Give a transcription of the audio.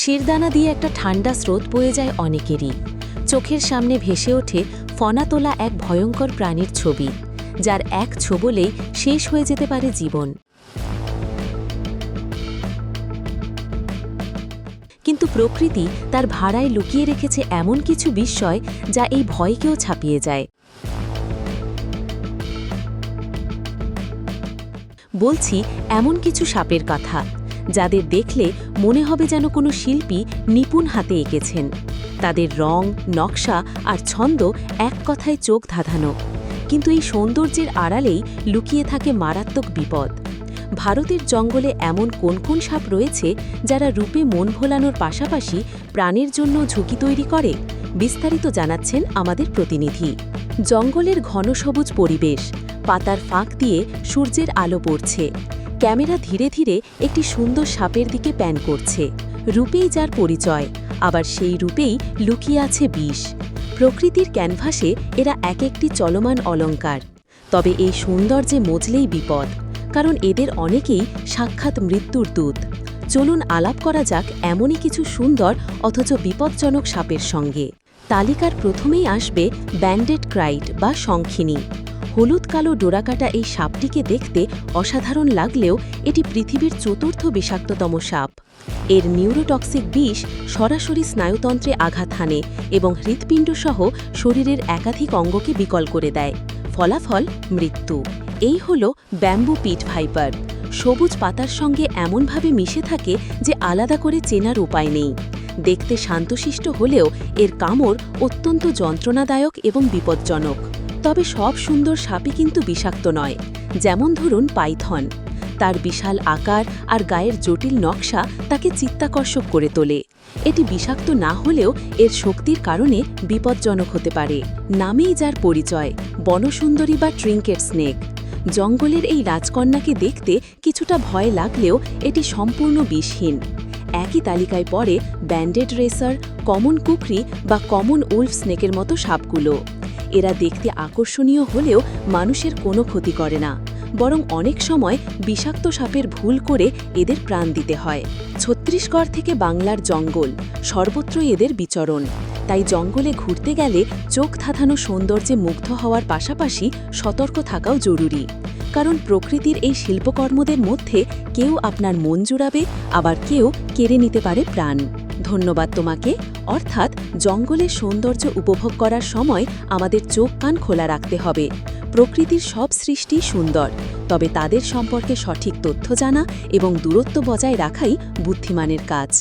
শিরদানা দিয়ে একটা ঠান্ডা স্রোত বয়ে যায় অনেকেরই। চোখের সামনে ভেসে ওঠে ফনা তোলা এক ভয়ঙ্কর প্রাণীর ছবি, যার এক ছোবলেই শেষ হয়ে যেতে পারে জীবন। কিন্তু প্রকৃতি তার ভাড়ায় লুকিয়ে রেখেছে এমন কিছু বিস্ময় যা এই ভয়কেও ছাপিয়ে যায়। বলছি এমন কিছু সাপের কথা, যাদের দেখলে মনে হবে যেন কোনো শিল্পী নিপুণ হাতে এঁকেছেন। তাদের রং, নকশা আর ছন্দ এক কথায় চোখ ধাঁধানো, কিন্তু এই সৌন্দর্যের আড়ালেই লুকিয়ে থাকে মারাত্মক বিপদ। ভারতের জঙ্গলে এমন কোন কোন সাপ রয়েছে যারা রূপে মন ভোলানোর পাশাপাশি প্রাণের জন্য ঝুঁকি তৈরি করে? বিস্তারিত জানাচ্ছেন আমাদের প্রতিনিধি। জঙ্গলের ঘন সবুজ পরিবেশ, পাতার ফাঁক দিয়ে সূর্যের আলো পড়ছে। ক্যামেরা ধীরে ধীরে একটি সুন্দর সাপের দিকে প্যান করছে। রূপেই যার পরিচয়, আবার সেই রূপেই লুকিয়ে আছে বিষ। প্রকৃতির ক্যানভাসে এরা এক একটি চলমান অলঙ্কার। তবে এই সৌন্দর্যে মজলেই বিপদ, কারণ এদের অনেকেই সাক্ষাৎ মৃত্যুর দূত। চলুন আলাপ করা যাক এমনই কিছু সুন্দর অথচ বিপজ্জনক সাপের সঙ্গে। তালিকার প্রথমেই আসবে ব্যান্ডেড ক্রাইট বা শঙ্খিনী। হলুদ কালো ডোরাকাটা এই সাপটিকে দেখতে অসাধারণ লাগলেও এটি পৃথিবীর চতুর্থ বিষাক্ততম সাপ। এর নিউরোটক্সিক বিষ সরাসরি স্নায়ুতন্ত্রে আঘাত হানে এবং হৃৎপিণ্ডসহ শরীরের একাধিক অঙ্গকে বিকল করে দেয়। ফলাফল মৃত্যু। এই হল ব্যাম্বু পিট ভাইপার। সবুজ পাতার সঙ্গে এমনভাবে মিশে থাকে যে আলাদা করে চেনার উপায় নেই। দেখতে শান্তশিষ্ট হলেও এর কামড় অত্যন্ত যন্ত্রণাদায়ক এবং বিপজ্জনক। তবে সব সুন্দর সাপই কিন্তু বিষাক্ত নয়। যেমন ধরুন পাইথন। তার বিশাল আকার আর গায়ের জটিল নকশা তাকে চিত্তাকর্ষক করে তোলে। এটি বিষাক্ত না হলেও এর শক্তির কারণে বিপজ্জনক হতে পারে। নামেই যার পরিচয়, বনসুন্দরী বা ট্রিঙ্কেট স্নেক। জঙ্গলের এই রাজকন্যাকে দেখতে কিছুটা ভয় লাগলেও এটি সম্পূর্ণ বিষহীন। একই তালিকায় পড়ে ব্যান্ডেড রেসার, কমন কুকরি বা কমন উলফ স্নেকের মতো সাপগুলো। এরা দেখতে আকর্ষণীয় হলেও মানুষের কোনো ক্ষতি করে না, বরং অনেক সময় বিষাক্ত সাপের ভুল করে এদের প্রাণ দিতে হয়। ছত্তিশগড় থেকে বাংলার জঙ্গল, সর্বত্রই এদের বিচরণ। তাই জঙ্গলে ঘুরতে গেলে চোখ ধাঁধানো সৌন্দর্যে মুগ্ধ হওয়ার পাশাপাশি সতর্ক থাকাও জরুরি। কারণ প্রকৃতির এই শিল্পকর্মদের মধ্যে কেউ আপনার মন জুড়াবে, আবার কেউ কেড়ে নিতে পারে প্রাণ। ধন্যবাদ তোমাকে। অর্থাৎ জঙ্গলের সৌন্দর্য উপভোগ করার সময় আমাদের চোখ কান খোলা রাখতে হবে। প্রকৃতির সব সৃষ্টি সুন্দর, তবে তাদের সম্পর্কে সঠিক তথ্য জানা এবং দূরত্ব বজায় রাখাই বুদ্ধিমানের কাজ।